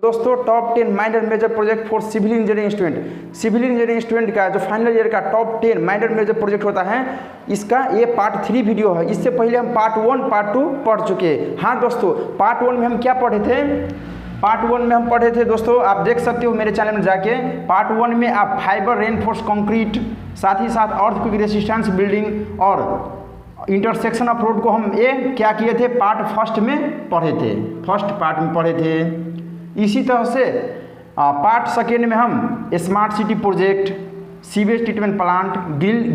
दोस्तों top 10 minor major project for civil engineering student का जो फाइनल ईयर का टॉप 10 माइनर मेजर प्रोजेक्ट होता है, इसका ये पार्ट 3 वीडियो है। इससे पहले हम पार्ट 1 पार्ट 2 पढ़ चुके हैं। हाँ दोस्तों, पार्ट 1 में हम क्या पढ़े थे? पार्ट 1 में हम पढ़े थे दोस्तों, आप देख सकते हो मेरे चैनल में जाके। पार्ट 1 में आप फाइबर रेनफोर्स कंक्रीट, साथ ही साथ अर्थक्वेक रेसिस्टेंस बिल्डिंग और इंटरसेक्शन ऑफ रोड को हम ये क्या किए थे, पार्ट फर्स्ट में पढ़े थे, फर्स्ट पार्ट में पढ़े थे। इसी तरह से पार्ट सेकेंड में हम smart city project, sewage treatment plant,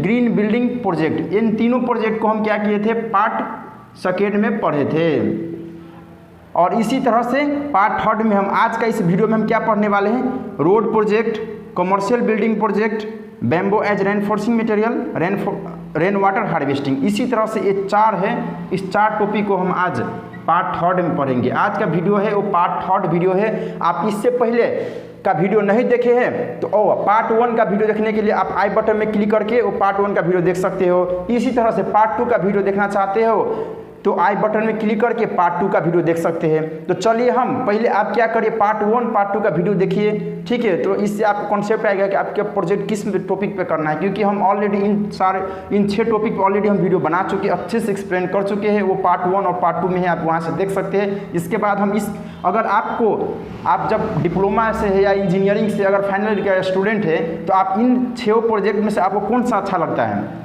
green building project, इन तीनों प्रोजेक्ट को हम क्या किए थे, पार्ट सेकेंड में पढ़े थे। और इसी तरह से पार्ट थर्ड में हम आज का इस वीडियो में हम क्या पढ़ने वाले हैं, road project, commercial building project, bamboo as reinforcing material, rain water harvesting. इसी तरह से ये 4 है, इस 4 टॉपिक को हम आज पार्ट थर्ड में पढ़ेंगे। आज का वीडियो है वो पार्ट थर्ड वीडियो है। आप इससे पहले का वीडियो नहीं देखे हैं तो पार्ट 1 का वीडियो देखने के लिए आप आई बटन में क्लिक करके वो पार्ट 1 का वीडियो देख सकते हो। इसी तरह से पार्ट 2 का वीडियो देखना चाहते हो तो आई बटन में क्लिक करके पार्ट 2 का वीडियो देख सकते हैं। तो चलिए हम पहले आप क्या करिए, पार्ट 1 पार्ट 2 का वीडियो देखिए, ठीक है। तो इससे आपको कॉन्सेप्ट आएगा कि आपके प्रोजेक्ट किस टॉपिक पे करना है, क्योंकि हम ऑलरेडी इन 6 टॉपिक पे ऑलरेडी हम वीडियो बना चुके हैं, अच्छे से एक्सप्लेन कर चुके हैं। वो पार्ट 1 और पार्ट 2 में है, आप वहाँ से देख सकते हैं। इसके बाद हम अगर आप जब डिप्लोमा से है या इंजीनियरिंग से अगर फाइनल का स्टूडेंट है तो आप इन 6 प्रोजेक्ट में से आपको कौन सा अच्छा लगता है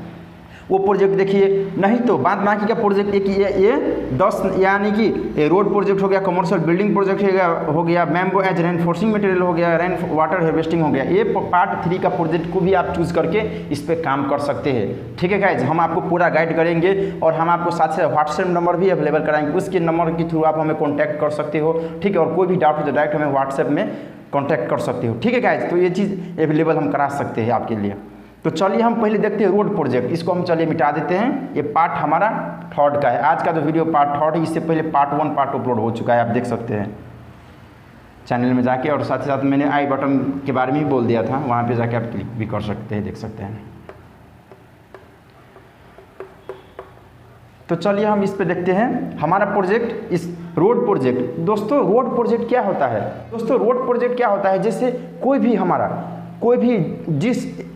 वो प्रोजेक्ट देखिए। नहीं तो बाद बाकी का प्रोजेक्ट एक ये 10 यानी कि रोड प्रोजेक्ट हो गया, कमर्शियल बिल्डिंग प्रोजेक्ट हो गया, बैम्बो एज रेनफोर्सिंग मटेरियल हो गया, रेन वाटर हार्वेस्टिंग हो गया। ये पार्ट 3 का प्रोजेक्ट को भी आप चूज़ करके इस पर काम कर सकते हैं, ठीक है गाइज। हम आपको पूरा गाइड करेंगे और हम आपको साथ से व्हाट्सएप नंबर भी अवेलेबल कराएंगे, उसके नंबर के थ्रू आप हमें कॉन्टैक्ट कर सकते हो, ठीक है। और कोई भी डाउट हो तो डायरेक्ट हमें व्हाट्सएप में कॉन्टैक्ट कर सकते हो, ठीक है गाइज। तो ये चीज़ अवेलेबल हम करा सकते हैं आपके लिए। तो चलिए हम पहले देखते हैं रोड प्रोजेक्ट, इसको हम चलिए मिटा देते हैं। ये पार्ट हमारा थर्ड का है, आज का जो वीडियो पार्ट थर्ड है। इससे पहले पार्ट 1 पार्ट 2 अपलोड हो चुका है, आप देख सकते हैं चैनल में जाके। और साथ ही साथ मैंने आई बटन के बारे में भी बोल दिया था, वहाँ पे जाके आप क्लिक भी कर सकते हैं, देख सकते हैं। तो चलिए हम इस पे देखते हैं हमारा प्रोजेक्ट, इस रोड प्रोजेक्ट। दोस्तों रोड प्रोजेक्ट क्या होता है? दोस्तों रोड प्रोजेक्ट क्या होता है, जैसे कोई भी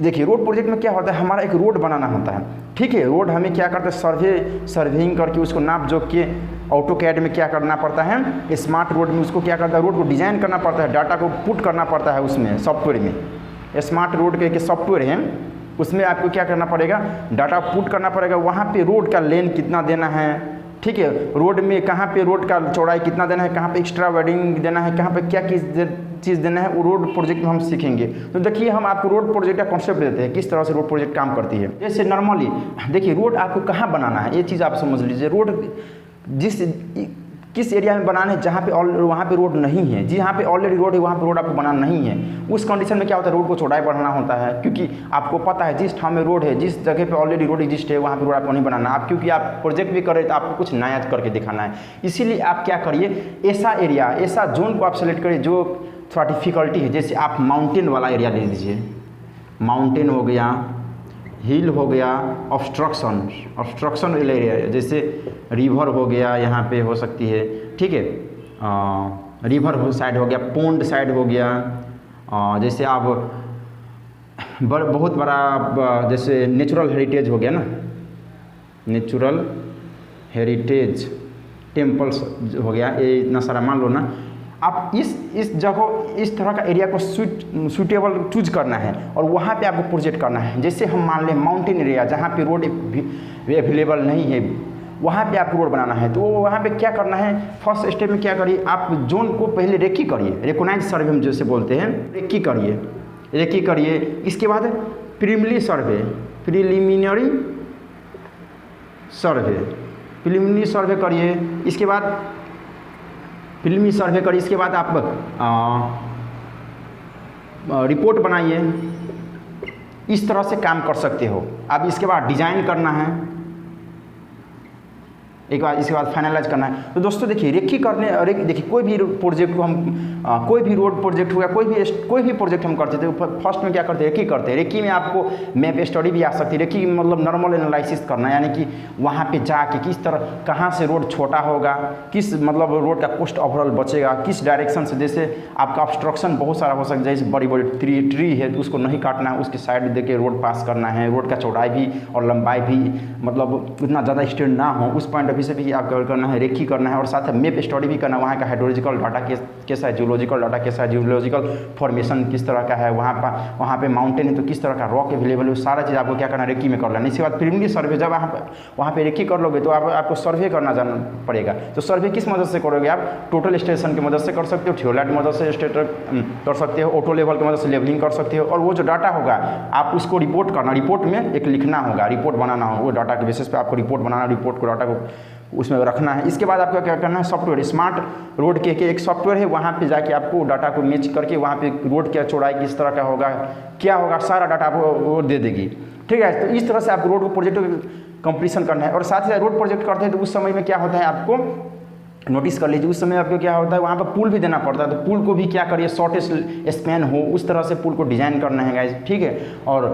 देखिए रोड प्रोजेक्ट में क्या होता है, हमारा एक रोड बनाना होता है, ठीक है। रोड हमें क्या करते हैं, सर्वेइंग करके उसको नाप जोख के ऑटोकैड में क्या करना पड़ता है, स्मार्ट रोड में उसको क्या करता है, रोड को डिज़ाइन करना पड़ता है, डाटा को पुट करना पड़ता है उसमें सॉफ्टवेयर में। स्मार्ट रोड के सॉफ्टवेयर है, उसमें आपको क्या करना पड़ेगा, डाटा पुट करना पड़ेगा। वहाँ पे रोड का लेन कितना देना है, ठीक है। रोड में कहाँ पे रोड का चौड़ाई कितना देना है, कहाँ पे एक्स्ट्रा वाइडनिंग देना है, कहाँ पे क्या चीज़ देना है, वो रोड प्रोजेक्ट में हम सीखेंगे। तो देखिए हम आपको रोड प्रोजेक्ट का कॉन्सेप्ट देते हैं, किस तरह से रोड प्रोजेक्ट काम करती है। जैसे नॉर्मली देखिए रोड आपको कहाँ बनाना है, ये चीज़ आप समझ लीजिए। रोड किस एरिया में बनाना है जहाँ पे वहाँ पे रोड नहीं है, जहाँ पे ऑलरेडी रोड है वहाँ पे रोड आपको बनाना नहीं है। उस कंडीशन में क्या होता है, रोड को चौड़ाई बढ़ाना होता है, क्योंकि आपको पता है जिस ठाम में रोड है, जिस जगह पे ऑलरेडी रोड एग्जिस्ट है वहाँ पे रोड आपको नहीं बनाना। आप क्योंकि आप प्रोजेक्ट भी कर रहे तो आपको कुछ नया करके दिखाना है, इसीलिए आप क्या करिए, ऐसा एरिया, ऐसा जोन को आप सेलेक्ट करिए जो थोड़ा डिफिकल्टी है। जैसे आप माउंटेन वाला एरिया ले लीजिए, माउंटेन हो गया, हिल हो गया, ऑब्स्ट्रक्शन एरिया, जैसे रिवर हो गया, यहाँ पे हो सकती है, ठीक है। रिवर साइड हो गया, पोंड साइड हो गया, जैसे आप बहुत बड़ा जैसे नेचुरल हेरिटेज हो गया ना, नेचुरल हेरिटेज टेम्पल्स हो गया, ये इतना सारा मान लो ना। आप इस जगह इस तरह का एरिया को सूटेबल चूज करना है और वहाँ पे आपको प्रोजेक्ट करना है। जैसे हम मान लें माउंटेन एरिया जहाँ पे रोड अवेलेबल नहीं है, वहाँ पे आपको रोड बनाना है। तो वहाँ पे क्या करना है, फर्स्ट स्टेप में क्या करिए, आप जोन को पहले रेकी करिए, रिकॉग्नाइज सर्वे हम जैसे बोलते हैं, रेकी करिए। इसके बाद प्रिलिमिनरी सर्वे करिए। इसके बाद प्रिलिमिनरी सर्वे करिए, इसके बाद आप रिपोर्ट बनाइए। इस तरह से काम कर सकते हो आप। इसके बाद डिज़ाइन करना है, एक बार इसके बाद फाइनलाइज करना है। तो दोस्तों देखिए रेकी करने और देखिए कोई भी प्रोजेक्ट को हम कोई भी रोड प्रोजेक्ट हुआ कोई भी प्रोजेक्ट हम करते थे फर्स्ट में क्या करते हैं, रेकी करते हैं। रेकी में आपको मैप स्टडी भी आ सकती है। रेकी मतलब नॉर्मल एनालिसिस करना, यानी कि वहाँ पे जाके किस तरह कहाँ से रोड छोटा होगा, किस मतलब रोड का कॉस्ट ओवरऑल बचेगा, किस डायरेक्शन से, जैसे आपका ऑब्स्ट्रक्शन बहुत सारा हो सकता है, जैसे बड़ी बड़ी ट्री है तो उसको नहीं काटना है, उसके साइड दे के रोड पास करना है, रोड का चौड़ाई भी और लंबाई भी मतलब उतना ज़्यादा एक्सटेंड ना हो, उस पॉइंट ऑफ व्यू से भी आप करना है, रेकी करना है। और साथ में मैप स्टडी भी करना है, वहाँ का हाइड्रोलॉजिकल डाटा कैसा है, जियोलॉजिकल डाटा कैसा है, जियोलॉजिकल फॉर्मेशन किस तरह का है, वहाँ पे माउंटेन है तो किस तरह का रॉक अवेलेबल है, सारा चीज़ आपको क्या करना है, रेकी में कर लेना। इसके बाद प्रीलिमिनरी सर्वे, जब वहाँ पे रेकी कर लोगे तो आपको सर्वे करना जाना पड़ेगा। तो सर्वे किस मदद से करोगे आप, टोटल स्टेशन की मदद से कर सकते हो, थियोलाइट की मदद से स्टेटर कर सकते हो, ऑटो लेवल की मदद से लेवलिंग कर सकते हो। और वो जो डाटा होगा आप उसको रिपोर्ट करना, रिपोर्ट में एक लिखना होगा, रिपोर्ट बनाना होगा, वो डाटा के बेसिस पे आपको रिपोर्ट बनाना, रिपोर्ट को डाटा को उसमें रखना है। इसके बाद आपको क्या करना है, सॉफ्टवेयर स्मार्ट रोड के एक सॉफ्टवेयर है, वहाँ पे जाके आपको डाटा को मैच करके वहाँ पे रोड की चौड़ाई किस तरह का होगा, क्या होगा, सारा डाटा आपको वो दे देगी। ठीक है, तो इस तरह से आपको रोड को प्रोजेक्ट कंप्लीशन करना है। और साथ ही साथ रोड प्रोजेक्ट करते हैं तो उस समय में क्या होता है, आपको नोटिस कर लीजिए, उस समय आपको क्या होता है, वहाँ पर पुल भी देना पड़ता है। तो पुल को भी क्या करिए, शॉर्टेस्ट स्पैन हो उस तरह से पुल को डिज़ाइन करना है गाइस। ठीक है, और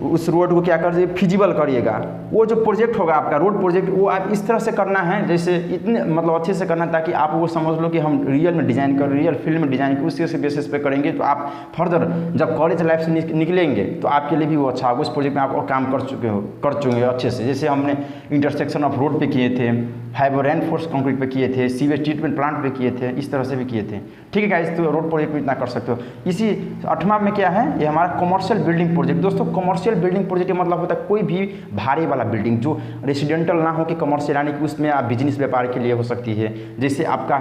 उस रोड को क्या करिए, फिजिबल करिएगा। वो जो प्रोजेक्ट होगा आपका रोड प्रोजेक्ट, वो आप इस तरह से करना है जैसे इतने मतलब अच्छे से करना, ताकि आप वो समझ लो कि हम रियल में डिज़ाइन कर, रियल फील्ड में डिज़ाइन कर, उसी बेसिस पे करेंगे। तो आप फर्दर जब कॉलेज लाइफ से निकलेंगे तो आपके लिए भी वो अच्छा होगा। उस प्रोजेक्ट में आप काम कर चुके अच्छे से। जैसे हमने इंटरसेक्शन ऑफ रोड पे किए थे, फाइबर रेनफोर्स कंक्रीट पे किए थे, सीवेज ट्रीटमेंट प्लांट पे किए थे, इस तरह से भी किए थे। ठीक है गाइस, तो रोड प्रोजेक्ट में इतना कर सकते हो। इसी 8वां में क्या है, ये हमारा कमर्शियल बिल्डिंग प्रोजेक्ट। दोस्तों कमर्शियल बिल्डिंग प्रोजेक्ट का मतलब होता है कोई भी भारी वाला बिल्डिंग जो रेसिडेंटल ना हो कि कमर्शियल, यानी कि उसमें आप बिजनेस व्यापार के लिए हो सकती है। जैसे आपका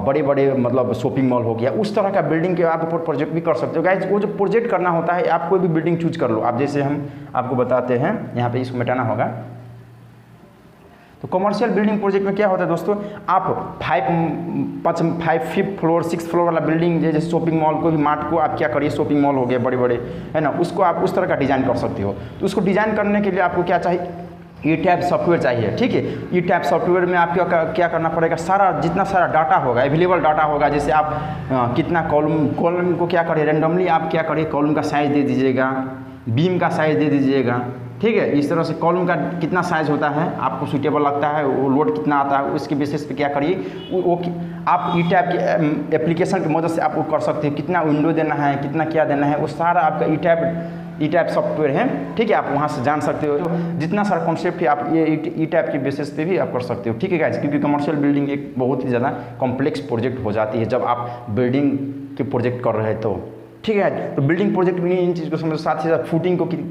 बड़े बड़े मतलब शॉपिंग मॉल हो गया, उस तरह का बिल्डिंग के आप ऊपर प्रोजेक्ट भी कर सकते हो गाइस। वो जो प्रोजेक्ट करना होता है, आप कोई भी बिल्डिंग चूज कर लो। आप जैसे हम आपको बताते हैं, यहाँ पे इसको मिटाना होगा। तो कमर्शियल बिल्डिंग प्रोजेक्ट में क्या होता है दोस्तों, आप 5th फ्लोर 6th फ्लोर वाला बिल्डिंग, जैसे शॉपिंग मॉल को भी मार्ट को आप क्या करिए, शॉपिंग मॉल हो गए बड़े बड़े, है ना, उसको आप उस तरह का डिज़ाइन कर सकते हो। तो उसको डिज़ाइन करने के लिए आपको क्या चाहिए, ई टैप सॉफ्टवेयर चाहिए। ठीक है, ई टैप सॉफ्टवेयर में आप क्या करना पड़ेगा, सारा जितना सारा डाटा होगा, अवेलेबल डाटा होगा, जैसे आप कितना कॉलम को क्या करिए, रेंडमली आप क्या करिए, कॉलम का साइज़ दे दीजिएगा, बीम का साइज़ दे दीजिएगा। ठीक है, इस तरह से कॉलम का कितना साइज़ होता है, आपको सूटेबल लगता है, वो लोड कितना आता है, उसके बेसिस पे क्या करिए, वो आप ई टैप के एप्लीकेशन की मदद से आप वो कर सकते हैं। कितना विंडो देना है, कितना क्या देना है, वो सारा आपका ई टैप सॉफ्टवेयर है। ठीक है, आप वहाँ से जान सकते हो। जितना सारा कॉन्सेप्ट है आप ये ई टैप के बेसिस पे भी आप कर सकते हो। ठीक है गाइस, क्योंकि कमर्शियल बिल्डिंग एक बहुत ही ज़्यादा कॉम्प्लेक्स प्रोजेक्ट हो जाती है जब आप बिल्डिंग के प्रोजेक्ट कर रहे हैं तो। ठीक है, तो बिल्डिंग प्रोजेक्ट में इन चीज़ को समझो। साथ ही साथ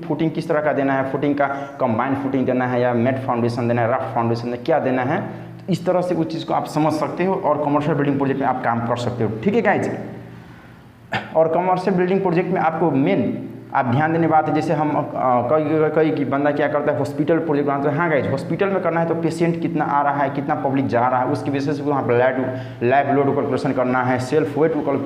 फुटिंग किस तरह का देना है, फुटिंग का कंबाइंड फुटिंग देना है या मेट फाउंडेशन देना है, रफ फाउंडेशन देना, क्या देना है, तो इस तरह से उस चीज़ को आप समझ सकते हो और कमर्शियल बिल्डिंग प्रोजेक्ट में आप काम कर सकते हो। ठीक है गाइज, और कमर्शियल बिल्डिंग प्रोजेक्ट में आपको मेन आप ध्यान देने बात है, जैसे हम कई बंदा क्या करता है, हॉस्पिटल प्रोजेक्ट बनाते हैं। हाँ गाइज, हॉस्पिटल में करना है तो पेशेंट कितना आ रहा है, कितना पब्लिक जा रहा है, उसकी बेसिस पे वहाँ पर लैब लोड कैलकुलेशन करना है, सेल्फ वेट को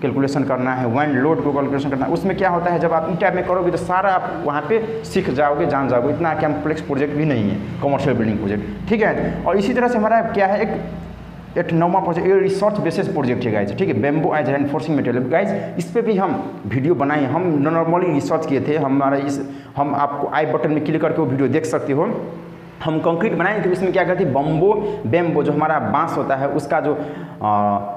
कैलकुलेशन करना है, वाइंड लोड को कैलकुलेशन करना है। उसमें क्या होता है, जब आप ई टैप में करोगे तो सारा आप वहाँ पे सीख जाओगे, जान जाओगे। इतना कॉम्प्लेक्स प्रोजेक्ट भी नहीं है कमर्शियल बिल्डिंग प्रोजेक्ट। ठीक है, और इसी तरह से हमारा क्या है, एक 9वां प्रोजेक्ट, ये रिसर्च बेसिस प्रोजेक्ट है गाइज। ठीक है, bamboo as reinforcing material guys, इस पर भी हम वीडियो बनाए, हम नॉर्मली रिसर्च किए थे। हम आपको आई बटन में क्लिक करके वो वीडियो देख सकते हो। हम कंक्रीट बनाएंगे तो इसमें क्या करते हैं, बैम्बो जो हमारा बांस होता है, उसका जो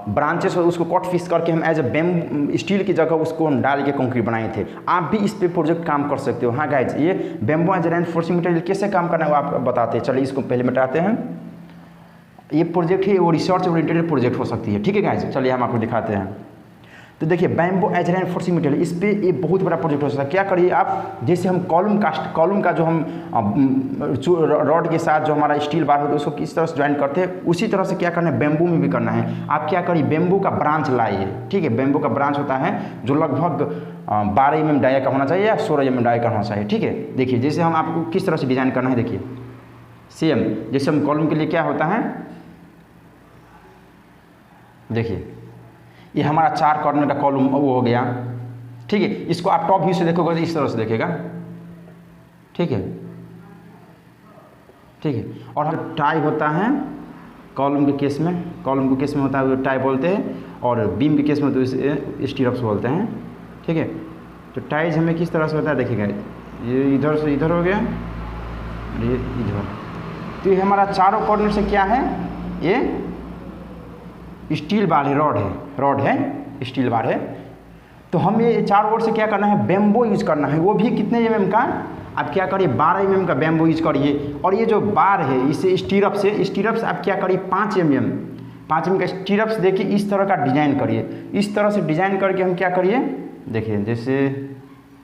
ब्रांचेस हो उसको कट पीस करके हम एज ए स्टील की जगह उसको हम डाल के कंक्रीट बनाए थे। आप भी इस पे प्रोजेक्ट काम कर सकते हो। हाँ गाइज, ये बैम्बो एज रेनफोर्सिंग मटेरियल कैसे काम करना है वो आप बताते हैं। चलिए इसको पहले मिटाते हैं। ये प्रोजेक्ट है, वो रिसर्च ओरिएंटेड प्रोजेक्ट हो सकती है। ठीक है गाइज, चलिए हम आपको दिखाते हैं। तो देखिए, बैम्बो एज रेनफोर्सिंग मटेरियल, इस पे ये बहुत बड़ा प्रोजेक्ट हो सकता है। क्या करिए आप, जैसे हम कॉलम का जो हम रॉड के साथ जो हमारा स्टील बार होता है उसको किस तरह से ज्वाइन करते हैं, उसी तरह से क्या करना है, बैम्बू में भी करना है। आप क्या करिए, बैम्बू का ब्रांच लाइए। ठीक है, बैम्बू का ब्रांच होता है जो लगभग 12 mm डाया का होना चाहिए या 16 mm डाया का होना चाहिए। ठीक है, देखिए जैसे हम आपको किस तरह से डिज़ाइन करना है, देखिए सेम जैसे हम कॉलम के लिए क्या होता है, देखिए ये हमारा 4 कॉर्नर का कॉलम वो हो गया। ठीक है, इसको आप टॉप व्यू से देखोगे तो इस तरह से देखेगा। ठीक है, ठीक है। और टाई होता है कॉलम के केस में, कॉलम के केस में होता है टाई बोलते हैं, और बीम के केस में तो इसे स्टीरप्स बोलते हैं, ठीक है। तो टाइज हमें किस तरह से होता है देखिएगा, ये इधर से इधर हो गया, ये इधर, तो ये हमारा चारों कॉर्नर से क्या है, ये स्टील बार है, रॉड है स्टील बार है। तो हम ये चारों ओर से क्या करना है, बैम्बो यूज करना है, वो भी कितने mm का, आप क्या करिए 12 mm का बैम्बो यूज करिए। और ये जो बार है इसे स्टीरप्स आप क्या करिए 5 mm का स्टीरप्स देखिए, इस तरह का डिजाइन करिए। इस तरह से डिजाइन करके हम क्या करिए, देखिए जैसे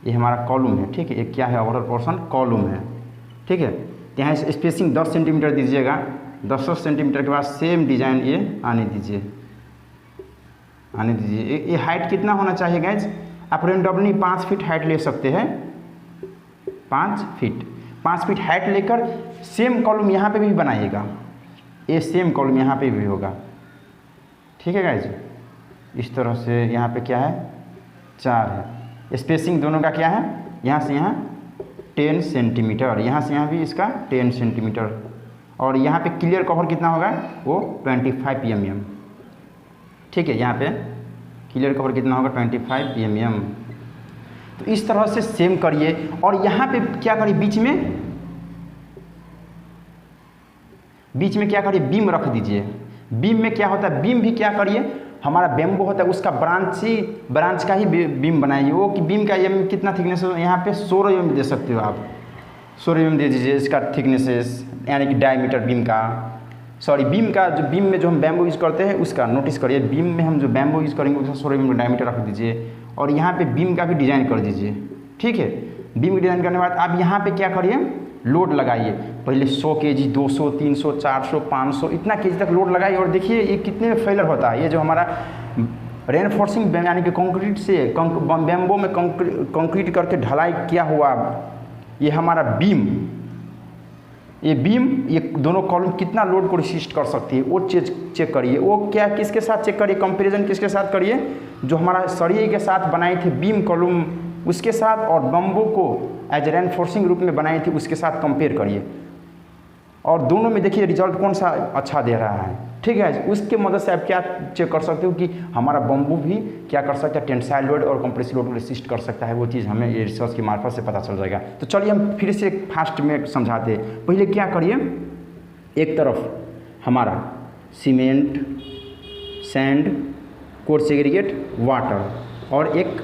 ये हमारा कॉलम है, ठीक है, ये क्या है ओवरऑल पोर्शन कॉलम है, ठीक है। यहाँ स्पेसिंग 10 सेंटीमीटर दीजिएगा, 10 सेंटीमीटर के बाद सेम डिजाइन ये आने दीजिए। ये हाइट कितना होना चाहिए गाइज, आप रेंडमली 5 फीट हाइट ले सकते हैं, 5 फीट हाइट लेकर सेम कॉलम यहाँ पे भी बनाइएगा, ये सेम कॉलम यहाँ पे भी होगा, ठीक है गाइज। इस तरह से यहाँ पे क्या है 4 है, स्पेसिंग दोनों का क्या है, यहाँ से यहाँ 10 सेंटीमीटर, यहाँ से यहाँ भी इसका 10 सेंटीमीटर, और यहाँ पे क्लियर कवर कितना होगा वो 25 mm, ठीक है। यहाँ पे क्लियर कवर कितना होगा 25 mm। तो इस तरह से सेम करिए। और यहाँ पे क्या करिए, बीच में क्या करिए, बीम रख दीजिए। बीम में क्या होता है, बीम भी क्या करिए, हमारा बैम्बो होता है उसका ब्रांच का ही बीम बनाइए। वो कि बीम का ये कितना थिकनेस है, यहाँ पे 16 mm दे सकते हो आप, 16 mm दे दीजिए इसका थिकनेसेस, यानी कि डायमीटर बीम का जो बीम में जो हम बैम्बो यूज़ करते हैं उसका नोटिस करिए। बीम में हम जो बैम्बो यूज़ करेंगे उसका 16 mm डायमीटर रख दीजिए, और यहाँ पे बीम का भी डिज़ाइन कर दीजिए, ठीक है। बीम का डिज़ाइन करने के बाद आप यहाँ पे क्या करिए, लोड लगाइए। पहले 100 kg, 200, 300, 400, 500 इतना kg तक लोड लगाइए, और देखिए ये कितने में फेलर होता है। ये जो हमारा रेनफोर्सिंग यानी कि कंक्रीट से बैम्बो में कंक्रीट करके ढलाई किया हुआ ये हमारा बीम, ये दोनों कॉलम कितना लोड को रिसिस्ट कर सकती है वो चेक करिए। वो क्या किसके साथ चेक करिए, कंपैरिजन किसके साथ करिए, जो हमारा सरिये के साथ बनाई थी बीम कॉलम उसके साथ, और बम्बो को एज रेनफोर्सिंग रूप में बनाई थी उसके साथ कंपेयर करिए, और दोनों में देखिए रिजल्ट कौन सा अच्छा दे रहा है, ठीक है। उसके मदद से आप क्या चेक कर सकते हो कि हमारा बम्बू भी क्या कर सकता है, टेंसाइल लोड और कंप्रेसिव लोड को रेसिस्ट कर सकता है। वो चीज़ हमें ये रिसर्च के मार्फत से पता चल जाएगा। तो चलिए हम फिर से फास्ट में समझाते हैं। पहले क्या करिए, एक तरफ हमारा cement, sand, course segregate, water, और एक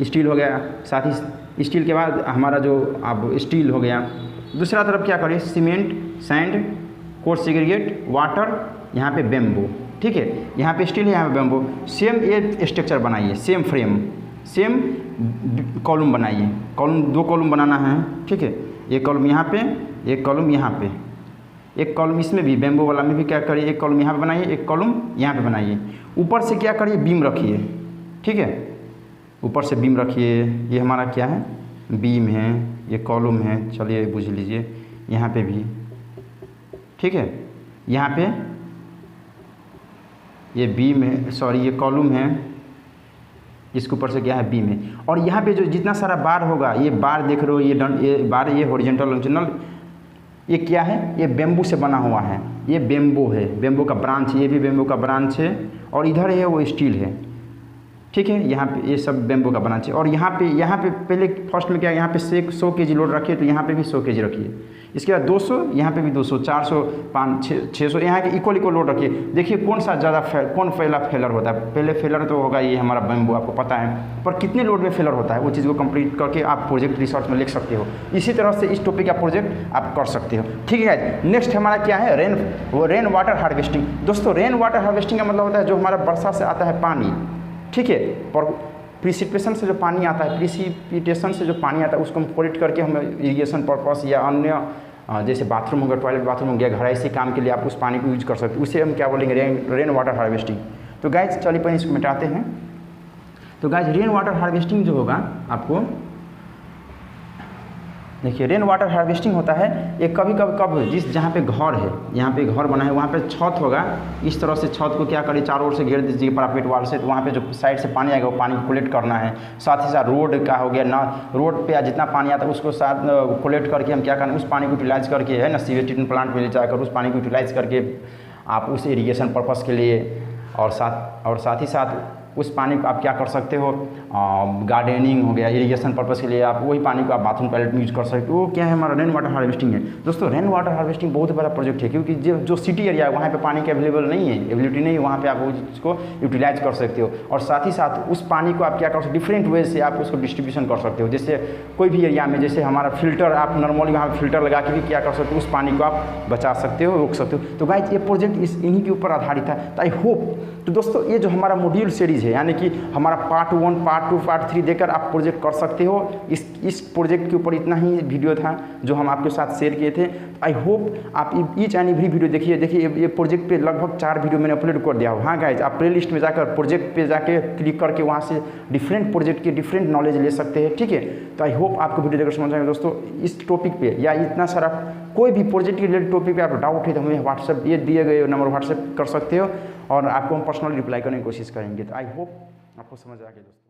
स्टील हो गया, साथ ही स्टील के बाद हमारा जो अब स्टील हो गया। दूसरा तरफ क्या करिए, cement, sand, course segregate, water, यहाँ पे बैम्बो, ठीक है। यहाँ पे स्टील है, यहाँ पे बैम्बो। सेम ये स्ट्रक्चर बनाइए, सेम फ्रेम, सेम कॉलम बनाइए। कॉलम 2 कॉलम बनाना है, ठीक है। एक कॉलम यहाँ पे, एक कॉलम यहाँ पे, एक कॉलम इसमें भी बैम्बो वाला में भी क्या करिए, एक कॉलम यहाँ पे बनाइए, एक कॉलम यहाँ पे बनाइए। ऊपर से क्या करिए, बीम रखिए, ठीक है। ऊपर से बीम रखिए, ये हमारा क्या है, बीम है, ये कॉलम है, चलिए बुझ लीजिए। यहाँ पे भी, ठीक है, यहाँ पे ये बीम है, सॉरी ये कॉलम है, इसके ऊपर से क्या है, बीम है। और यहाँ पे जो जितना सारा बार होगा, ये बार देख रहे हो, ये बार, ये हॉरिजॉन्टल लॉन्जिटुडनल, ये क्या है, ये बैम्बू से बना हुआ है, ये बैम्बो है, बैम्बो का ब्रांच, ये भी बैम्बो का ब्रांच है, और इधर है वो स्टील है, ठीक है। यहाँ पे ये सब बैम्बो का ब्रांच है। और यहाँ पे पहले फर्स्ट में क्या, यहाँ पे 100 kg लोड रखिए, तो यहाँ पे भी 100 kg रखिए। इसके बाद 200, यहाँ पे भी 200, 400, 500, 600, यहाँ के इक्वल लोड रखिए। देखिए कौन सा ज़्यादा कौन पहला फेलर होता है। पहले फेलर तो होगा ये हमारा बैम्बू, आपको पता है, पर कितने लोड में फेलर होता है वो चीज़ को कंप्लीट करके आप प्रोजेक्ट रिसर्च में लिख सकते हो। इसी तरह से इस टॉपिक का प्रोजेक्ट आप कर सकते हो, ठीक है। नेक्स्ट हमारा क्या है, रेन वाटर हार्वेस्टिंग। दोस्तों रेन वाटर हार्वेस्टिंग का मतलब होता है जो हमारा वर्षा से आता है पानी, ठीक है, पर प्रिसिपिटेशन से जो पानी आता है, प्रिसिपिटेशन से जो पानी आता है उसको हम कलेक्ट करके हम इरीगेशन पर्पस या अन्य जैसे बाथरूम हो गया, टॉयलेट बाथरूम हो गया, घरायसी काम के लिए आप उस पानी को यूज कर सकते हो, उसे हम क्या बोलेंगे, रेन वाटर हार्वेस्टिंग। तो गाइज चलिए पहले इसको मिटाते हैं। तो गाइज रेन वाटर हार्वेस्टिंग जो होगा आपको देखिए रेन वाटर हार्वेस्टिंग होता है ये कभी कब जिस जहाँ पे घर है, यहाँ पे घर बना है वहाँ पे छत होगा, इस तरह से छत को क्या करिए चारों ओर से घेर दीजिए पैरापेट वाल से, तो वहाँ पे जो साइड से पानी आएगा वो पानी को कलेक्ट करना है। साथ ही साथ रोड का हो गया ना, रोड पे जितना पानी आता है उसको साथ कलेक्ट करके हम क्या करना है उस पानी को यूटिलाइज करके है ना सीवेज ट्रीटमेंट प्लांट में ले जाकर उस पानी को यूटिलाइज करके आप उस इरीगेशन पर्पज़ के लिए और साथ ही साथ उस पानी को आप क्या कर सकते हो, गार्डनिंग हो गया, इरिगेशन पर्पज़ के लिए आप वही पानी को आप बाथरूम टॉयलेट में यूज कर सकते हो। वो क्या है हमारा रेन वाटर हार्वेस्टिंग है। दोस्तों रेन वाटर हार्वेस्टिंग बहुत बड़ा प्रोजेक्ट है, क्योंकि जो सिटी एरिया है वहाँ पे पानी की अवेलेबल नहीं है, एबिलिटी नहीं है, वहाँ पे आप उसको यूटिलाइज कर सकते हो। और साथ ही साथ उस पानी को आप क्या कर सकते हो, डिफरेंट वे से आप उसको डिस्ट्रीब्यूशन कर सकते हो। जैसे कोई भी एरिया में जैसे हमारा फिल्टर, आप नॉर्मली वहाँ पर फिल्टर लगा के भी क्या कर सकते हो, उस पानी को आप बचा सकते हो, रोक सकते हो। तो गाइस ये प्रोजेक्ट इन्हीं के ऊपर आधारित है। तो आई होप तो दोस्तों ये जो हमारा मॉड्यूल सीरीज़ है, यानी कि हमारा पार्ट 1, पार्ट 2, पार्ट 3 देकर आप प्रोजेक्ट कर सकते हो। इस प्रोजेक्ट के ऊपर इतना ही वीडियो था जो हम आपके साथ शेयर किए थे। आई होप आप ईच एंड एवरी वीडियो देखिए ये प्रोजेक्ट पे लगभग 4 वीडियो मैंने अपलोड कर दिया हो। हाँ गाइज, आप प्ले लिस्ट में जाकर प्रोजेक्ट पे जाके क्लिक करके वहाँ से डिफरेंट प्रोजेक्ट के डिफरेंट नॉलेज ले सकते हैं, ठीक है। तो आई होप आपको वीडियो देखकर समझ आएगा दोस्तों। इस टॉपिक पे या इतना सारा कोई भी प्रोजेक्ट के रिलेटेड टॉपिक पे आप डाउट है तो हमें व्हाट्सएप ये दिए गए नंबर व्हाट्सएप कर सकते हो और आपको हम पर्सनली रिप्लाई करने की कोशिश करेंगे। तो आई होप आपको समझ आ गया दोस्तों।